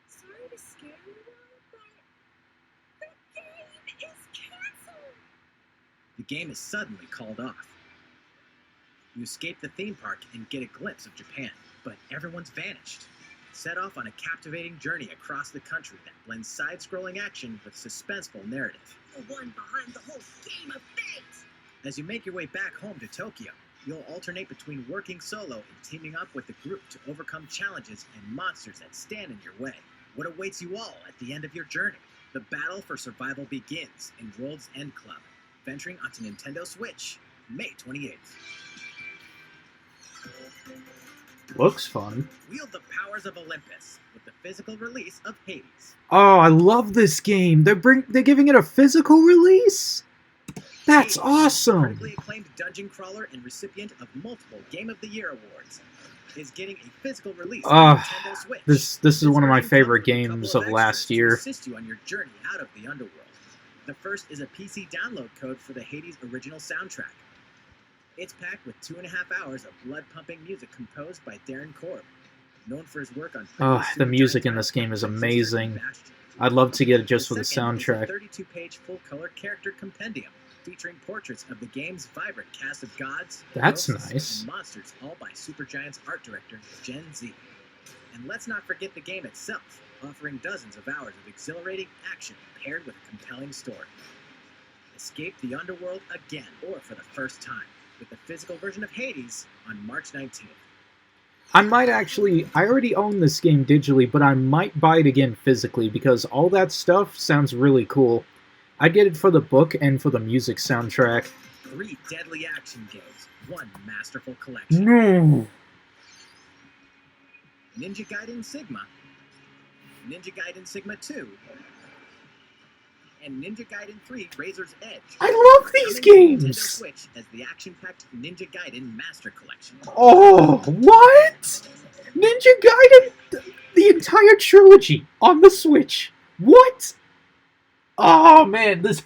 Sorry to scare you all, but the game is canceled. The game is suddenly called off. You escape the theme park and get a glimpse of Japan, but everyone's vanished. Set off on a captivating journey across the country that blends side-scrolling action with suspenseful narrative. The one behind the whole game of fate. As you make your way back home to Tokyo, you'll alternate between working solo and teaming up with a group to overcome challenges and monsters that stand in your way. What awaits you all at the end of your journey? The battle for survival begins in World's End Club, venturing onto Nintendo Switch, May 28th. Looks fun. Wield the powers of Olympus with the physical release of Hades. Oh, I love this game. They're giving it a physical release? That's Hades, awesome. critically acclaimed dungeon crawler and recipient of multiple Game of the Year awards, is getting a physical release on Nintendo Switch. This is one of my version favorite comes with a couple games of of last extras to year. assist you on your journey out of the underworld. The first is a PC download code for the Hades original soundtrack. It's packed with 2.5 hours of blood-pumping music composed by Darren Korb, known for his work on The music in this game is amazing. I'd love to get it just for the soundtrack. A 32-page full-color character compendium featuring portraits of the game's vibrant cast of gods, That's ghosts, nice. and monsters, all by Supergiant's art director, Gen Z. And let's not forget the game itself, offering dozens of hours of exhilarating action paired with a compelling story. Escape the underworld again, or for the first time, with the physical version of Hades on March 19th. I already own this game digitally, but I might buy it again physically because all that stuff sounds really cool. I'd get it for the book and for the music soundtrack. 3 deadly action games, 1 masterful collection. No! Ninja Gaiden Sigma, Ninja Gaiden Sigma 2, and Ninja Gaiden 3 Razor's Edge. I love these Coming to Nintendo games! Switch as the action-packed Ninja Gaiden Master Collection. Oh, what? Ninja Gaiden? The entire trilogy on the Switch. What? Oh, man, this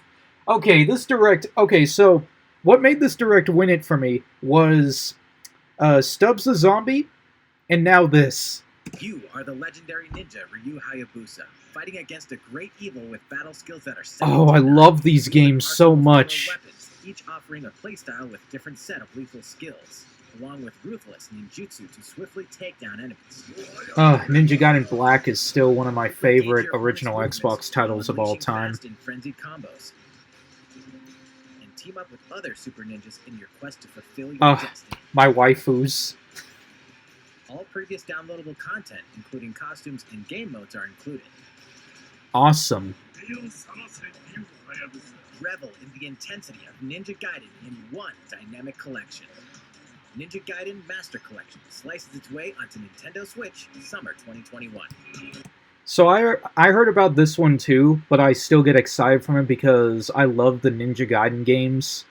Direct... Okay, so, what made this Direct win it for me was Stubbs the Zombie, and now this. You are the legendary ninja Ryu Hayabusa, fighting against a great evil with battle skills that are second Oh, to I none. love these You games have so arsenals full of much. Weapons, each offering a playstyle with different set of lethal skills, along with ruthless ninjutsu to swiftly take down enemies. Ninja Gaiden Black is still one of my favorite Engage your original opponent's Xbox movements titles of while all unleashing time. fast and frenzied combos. And team up with other super ninjas in your quest to fulfill your destiny. My waifus. All previous downloadable content, including costumes and game modes, are included. Awesome. Revel in the intensity of Ninja Gaiden in one dynamic collection. Ninja Gaiden Master Collection slices its way onto Nintendo Switch summer 2021. So I heard about this one too, but I still get excited from it because I love the Ninja Gaiden games,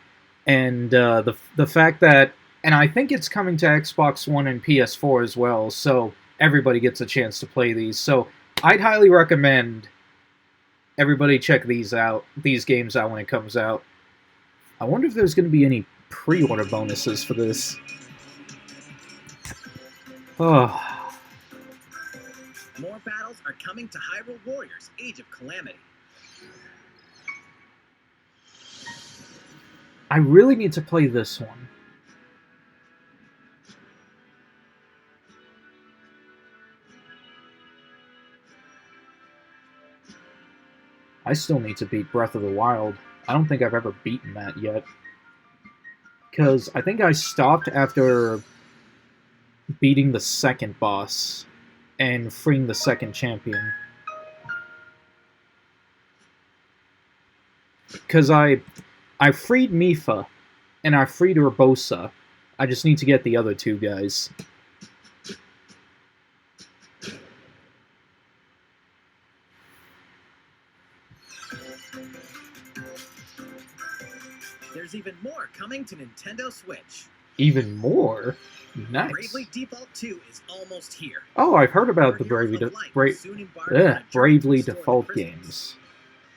and the fact that, and I think it's coming to Xbox One and PS4 as well, so everybody gets a chance to play these. So I'd highly recommend everybody check these games out when it comes out. I wonder if there's going to be any pre-order bonuses for this. Oh. More battles are coming to Hyrule Warriors: Age of Calamity. I really need to play this one. I still need to beat Breath of the Wild. I don't think I've ever beaten that yet. Because I think I stopped after beating the second boss and freeing the second champion. Because I freed Mipha, and I freed Urbosa. I just need to get the other two guys. There's even more coming to Nintendo Switch. Even more? Nice. Bravely Default 2 is almost here. Oh, I've heard about the Your heroes Bravely, of light will soon embark on a journey Bravely to restore the Default prisons. games.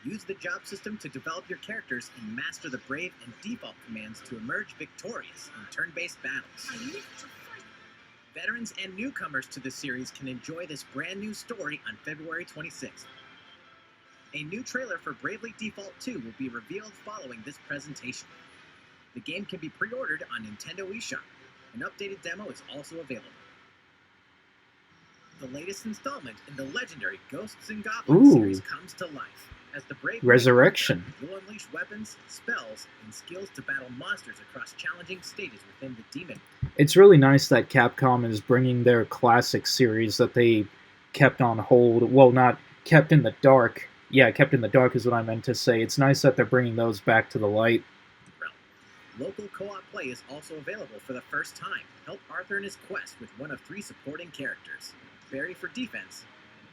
Use the job system to develop your characters and master the Brave and Default commands to emerge victorious in turn-based battles. Veterans and newcomers to the series can enjoy this brand new story on February 26th. A new trailer for Bravely Default 2 will be revealed following this presentation. The game can be pre-ordered on Nintendo eShop. An updated demo is also available. The latest installment in the legendary Ghosts and Goblins Ooh. series comes to life. As the brave Resurrection. you'll unleash weapons, spells, and skills to battle monsters across challenging stages within the demon. It's really nice that Capcom is bringing their classic series that they kept on hold. Well, not kept in the dark. Yeah, kept in the dark is what I meant to say. It's nice that they're bringing those back to the light. Local co-op play is also available for the first time. Help Arthur in his quest with one of 3 supporting characters. Barry for defense,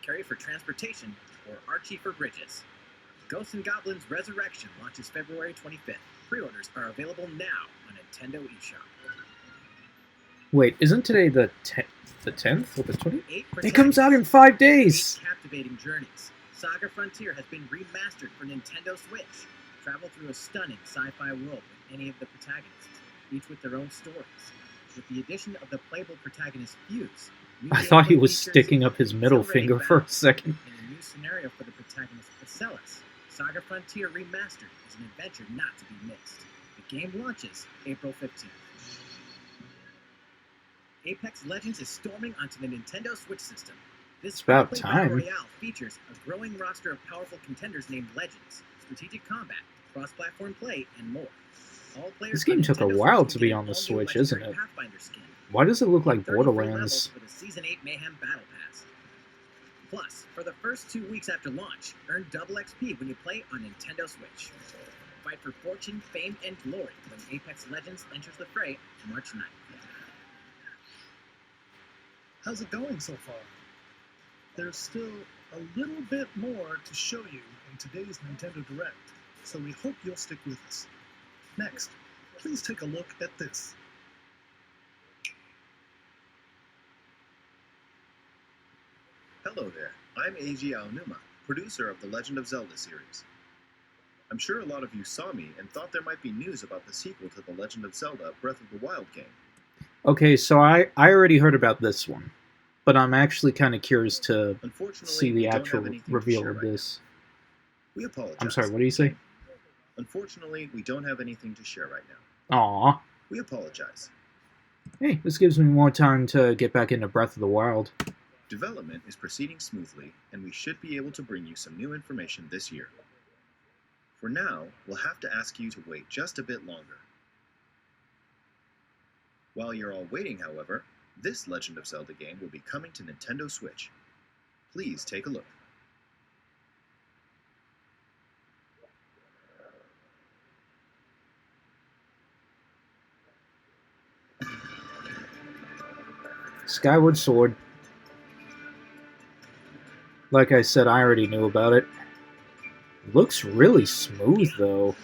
Carrie for transportation, or Archie for bridges. Ghosts and Goblins Resurrection launches February 25th. Pre-orders are available now on Nintendo eShop. Wait, isn't today the 10th or the 20th? 8 It comes out in 5 days! 8 captivating journeys. Saga Frontier has been remastered for Nintendo Switch. Travel through a stunning sci-fi world with any of the protagonists, each with their own stories. With the addition of the playable protagonist Fuse, I thought he was sticking up his middle finger for a second. In a new scenario for the protagonist Marcellus, Saga Frontier Remastered is an adventure not to be missed. The game launches April 15th. Apex Legends is storming onto the Nintendo Switch system. This about free-to-play time. Battle Royale features a growing roster of powerful contenders named Legends, strategic combat, cross-platform play, and more. All players This game on took a Nintendo while Switch to can be get on an the all-new Switch, isn't legendary it? Pathfinder skin. Why does it look like 33 levels Borderlands? for the Season 8 Mayhem Battle Pass. Plus, for the first 2 weeks after launch, earn double XP when you play on Nintendo Switch. Fight for fortune, fame, and glory when Apex Legends enters the fray March 9th. How's it going so far? There's still a little bit more to show you in today's Nintendo Direct, so we hope you'll stick with us. Next, please take a look at this. Hello there, I'm Eiji Aonuma, producer of the Legend of Zelda series. I'm sure a lot of you saw me and thought there might be news about the sequel to the Legend of Zelda Breath of the Wild game. Okay, so I already heard about this one, but I'm actually kind of curious to see the we don't have actual anything to reveal share of right this. We apologize. I'm sorry, what do you say? Unfortunately, we don't have anything to share right now. Aw. We apologize. Hey, this gives me more time to get back into Breath of the Wild. Development is proceeding smoothly, and we should be able to bring you some new information this year. For now, we'll have to ask you to wait just a bit longer. While you're all waiting, however, this Legend of Zelda game will be coming to Nintendo Switch. Please take a look. Skyward Sword. Like I said, I already knew about it. Looks really smooth, though.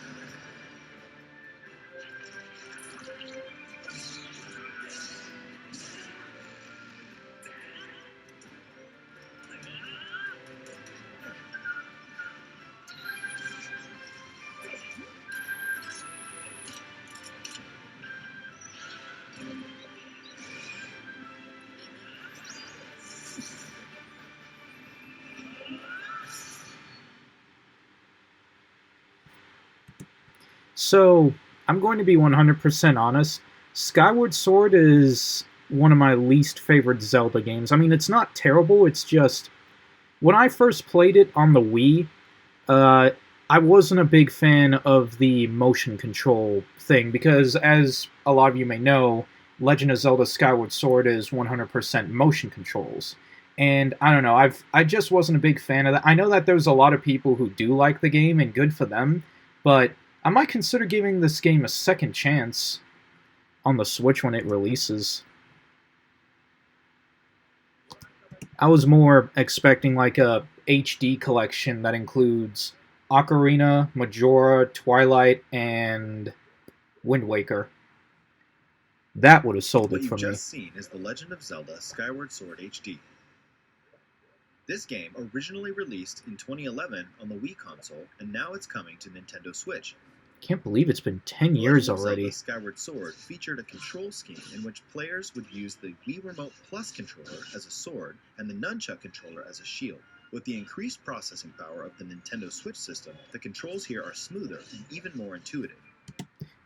So, I'm going to be 100% honest. Skyward Sword is one of my least favorite Zelda games. I mean, it's not terrible, it's just... When I first played it on the Wii, I wasn't a big fan of the motion control thing, because as a lot of you may know, Legend of Zelda Skyward Sword is 100% motion controls. And I don't know, I just wasn't a big fan of that. I know that there's a lot of people who do like the game, and good for them, but I might consider giving this game a second chance on the Switch when it releases. I was more expecting like a HD collection that includes Ocarina, Majora, Twilight, and Wind Waker. That would have sold What it for you've me. just seen is The Legend of Zelda Skyward Sword HD. This game originally released in 2011 on the Wii console, and now it's coming to Nintendo Switch. Can't believe it's been 10 The years Legend of already. Zelda Skyward Sword featured a control scheme in which players would use the Wii Remote Plus controller as a sword and the Nunchuck controller as a shield. With the increased processing power of the Nintendo Switch system, the controls here are smoother and even more intuitive.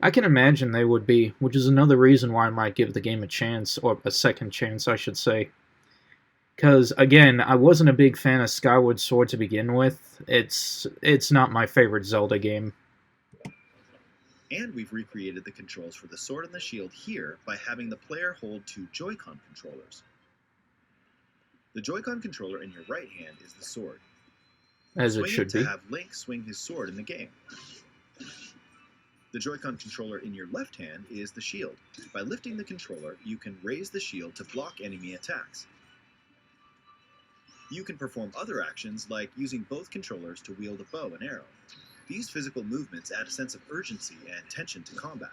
I can imagine they would be, which is another reason why I might give the game a chance, or a second chance, I should say. Because, again, I wasn't a big fan of Skyward Sword to begin with. It's not my favorite Zelda game. And we've recreated the controls for the sword and the shield here by having the player hold 2 Joy-Con controllers. The Joy-Con controller in your right hand is the sword. As it Swing should to be. have Link swing his sword in the game. The Joy-Con controller in your left hand is the shield. By lifting the controller, you can raise the shield to block enemy attacks. You can perform other actions like using both controllers to wield a bow and arrow. These physical movements add a sense of urgency and tension to combat.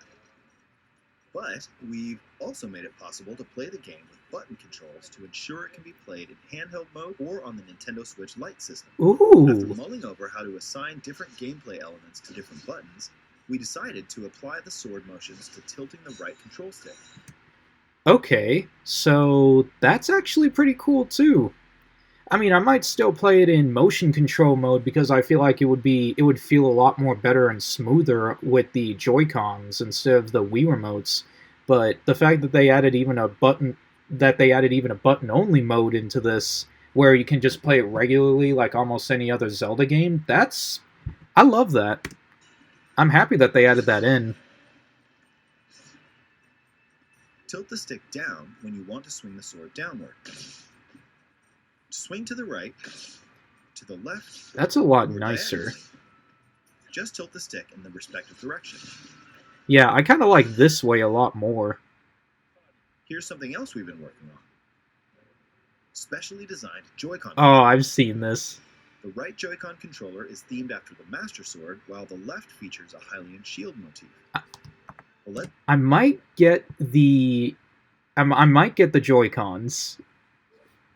But we've also made it possible to play the game with button controls to ensure it can be played in handheld mode or on the Nintendo Switch Lite system. Ooh. After mulling over how to assign different gameplay elements to different buttons, we decided to apply the sword motions to tilting the right control stick. Okay, so that's actually pretty cool too. I mean, I might still play it in motion control mode because I feel like it would feel a lot more better and smoother with the Joy-Cons instead of the Wii remotes. But the fact that they added even a button only mode into this where you can just play it regularly like almost any other Zelda game, I love that. I'm happy that they added that in. Tilt the stick down when you want to swing the sword downward. Swing to the right, to the left. That's a lot or nicer. diagonally. Just tilt the stick in the respective direction. Yeah, I kind of like this way a lot more. Here's something else we've been working on. Specially designed Joy-Con. Oh, I've seen this. The right Joy-Con controller is themed after the Master Sword, while the left features a Hylian shield motif. I might get the Joy-Cons.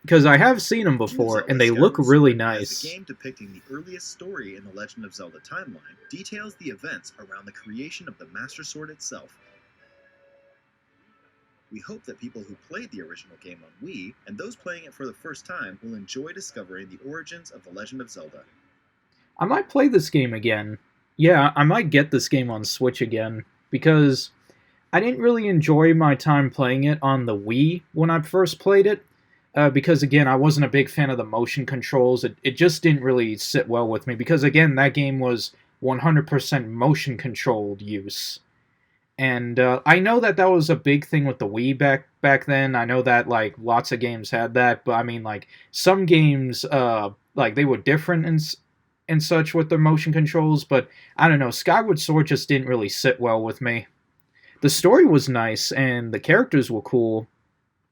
Because I have seen them before, and they look really nice. The game depicting the earliest story in the Legend of Zelda timeline details the events around the creation of the Master Sword itself. We hope that people who played the original game on Wii, and those playing it for the first time, will enjoy discovering the origins of the Legend of Zelda. I might play this game again. Yeah, I might get this game on Switch again, because I didn't really enjoy my time playing it on the Wii when I first played it. Because, again, I wasn't a big fan of the motion controls. It just didn't really sit well with me. Because, again, that game was 100% motion-controlled use. And I know that was a big thing with the Wii back then. I know that, like, lots of games had that. But, I mean, like, some games, like, they were different and such with their motion controls. But, I don't know, Skyward Sword just didn't really sit well with me. The story was nice, and the characters were cool.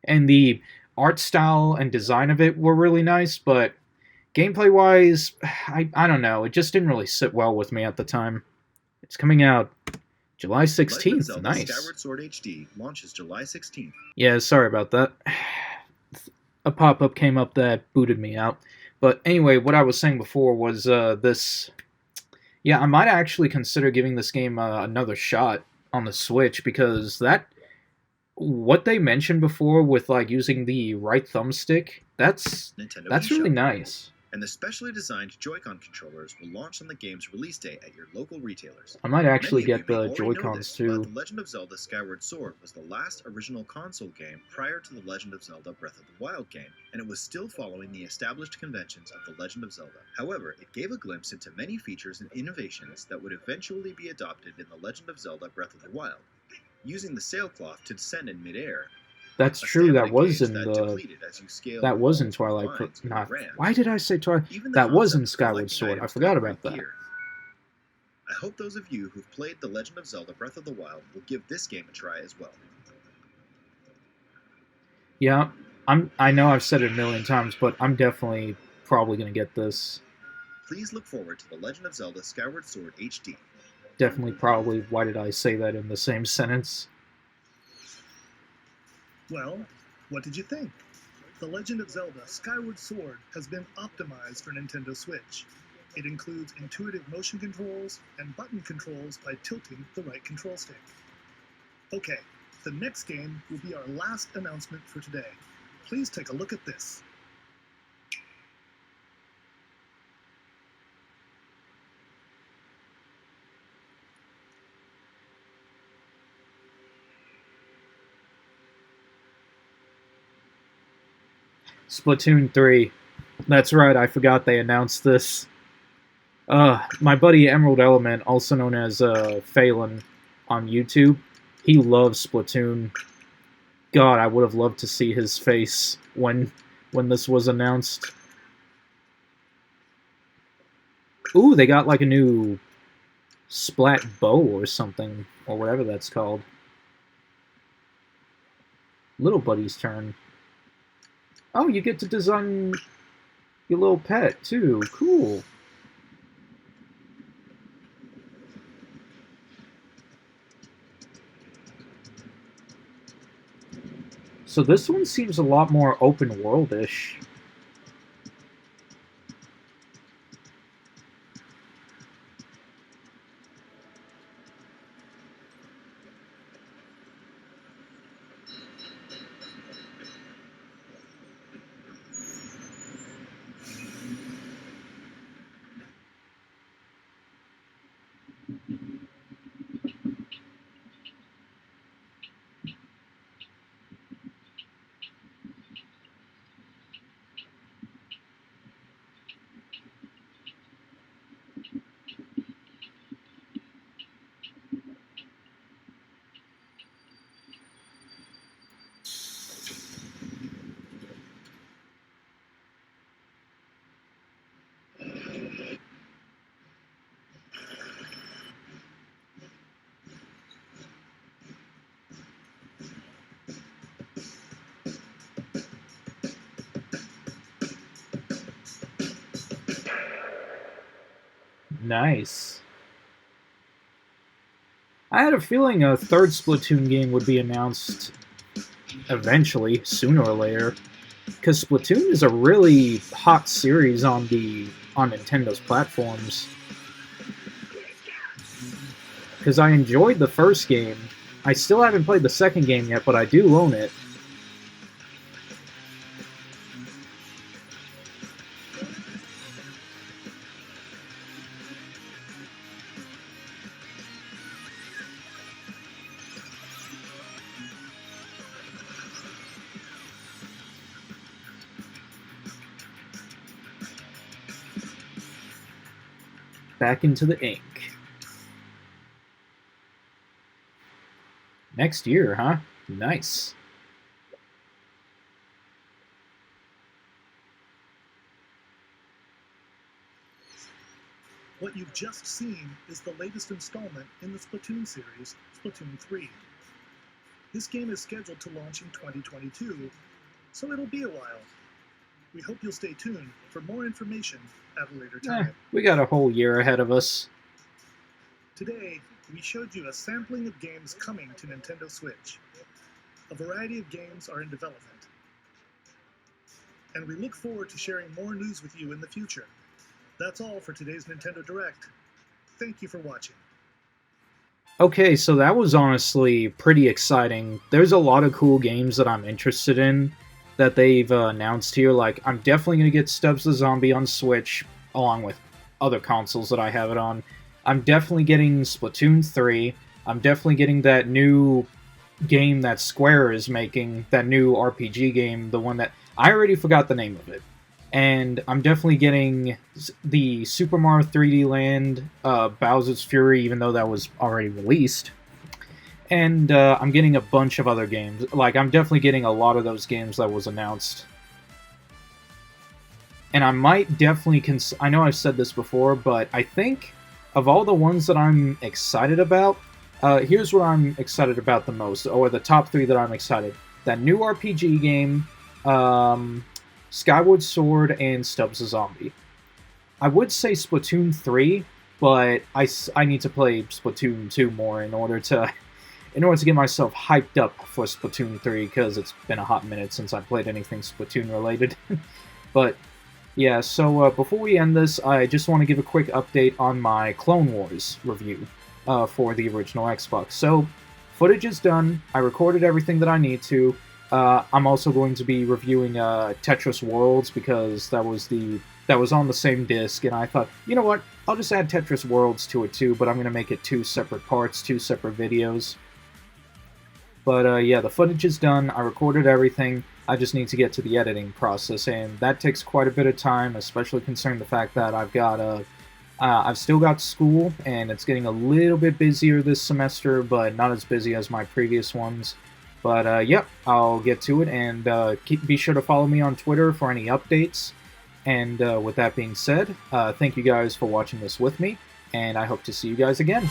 And the art style and design of it were really nice, but gameplay-wise, I don't know. It just didn't really sit well with me at the time. It's coming out July 16th. Zelda Nice. Skyward Sword HD launches July 16th. Yeah, sorry about that. A pop-up came up that booted me out. But anyway, what I was saying before was this... Yeah, I might actually consider giving this game another shot on the Switch, because what they mentioned before with like using the right thumbstick, that's really nice. And the specially designed Joy-Con controllers will launch on the game's release date at your local retailers. I might actually Many of get you may the already know Joy-Cons this, too. but The Legend of Zelda Skyward Sword was the last original console game prior to The Legend of Zelda Breath of the Wild game, and it was still following the established conventions of The Legend of Zelda. However, it gave a glimpse into many features and innovations that would eventually be adopted in The Legend of Zelda Breath of the Wild. Using the sailcloth to descend in midair. That's true. That was in Twilight. Why did I say Twilight? That was in Skyward Sword. I forgot about that. I hope those of you who've played The Legend of Zelda Breath of the Wild will give this game a try as well. Yeah, I know I've said it a million times, but I'm definitely probably gonna get this. Please look forward to The Legend of Zelda Skyward Sword HD. Definitely, probably. Why did I say that in the same sentence? Well, what did you think? The Legend of Zelda Skyward Sword has been optimized for Nintendo Switch. It includes intuitive motion controls and button controls by tilting the right control stick. Okay, the next game will be our last announcement for today. Please take a look at this. Splatoon 3. That's right, I forgot they announced this. My buddy Emerald Element, also known as Phelan on YouTube, he loves Splatoon. God, I would have loved to see his face when this was announced. Ooh, they got like a new Splat Bow or something, or whatever that's called. Little Buddy's turn. Oh, you get to design your little pet, too. Cool. So this one seems a lot more open world-ish. Nice. I had a feeling a third Splatoon game would be announced eventually, sooner or later, because Splatoon is a really hot series on Nintendo's platforms. Because I enjoyed the first game. I still haven't played the second game yet, but I do own it. Back into the ink. Next year, huh? Nice. What you've just seen is the latest installment in the Splatoon series, Splatoon 3. This game is scheduled to launch in 2022, so it'll be a while. We hope you'll stay tuned for more information at a later time. We got a whole year ahead of us. Today, we showed you a sampling of games coming to Nintendo Switch. A variety of games are in development. And we look forward to sharing more news with you in the future. That's all for today's Nintendo Direct. Thank you for watching. Okay, so that was honestly pretty exciting. There's a lot of cool games that I'm interested in that they've announced here. Like, I'm definitely going to get Stubbs the Zombie on Switch, along with other consoles that I have it on. I'm definitely getting Splatoon 3. I'm definitely getting that new game that Square is making, that new RPG game, the one that... I already forgot the name of it. And I'm definitely getting the Super Mario 3D Land, Bowser's Fury, even though that was already released. And I'm getting a bunch of other games. Like, I'm definitely getting a lot of those games that was announced. And I might definitely... I know I've said this before, but I think of all the ones that I'm excited about, here's what I'm excited about the most, or the top 3 that I'm excited. That new RPG game, Skyward Sword, and Stubbs the Zombie. I would say Splatoon 3, but I need to play Splatoon 2 more in order to get myself hyped up for Splatoon 3, because it's been a hot minute since I played anything Splatoon related. But yeah, so before we end this, I just want to give a quick update on my Clone Wars review for the original Xbox. So, footage is done. I recorded everything that I need to. I'm also going to be reviewing Tetris Worlds, because that was on the same disc, and I thought, you know what, I'll just add Tetris Worlds to it too, but I'm going to make it 2 separate parts, 2 separate videos. But yeah, the footage is done. I recorded everything. I just need to get to the editing process, and that takes quite a bit of time, especially considering the fact that I've still got school, and it's getting a little bit busier this semester, but not as busy as my previous ones. But yep, I'll get to it, and be sure to follow me on Twitter for any updates. And with that being said, thank you guys for watching this with me. and I hope to see you guys again.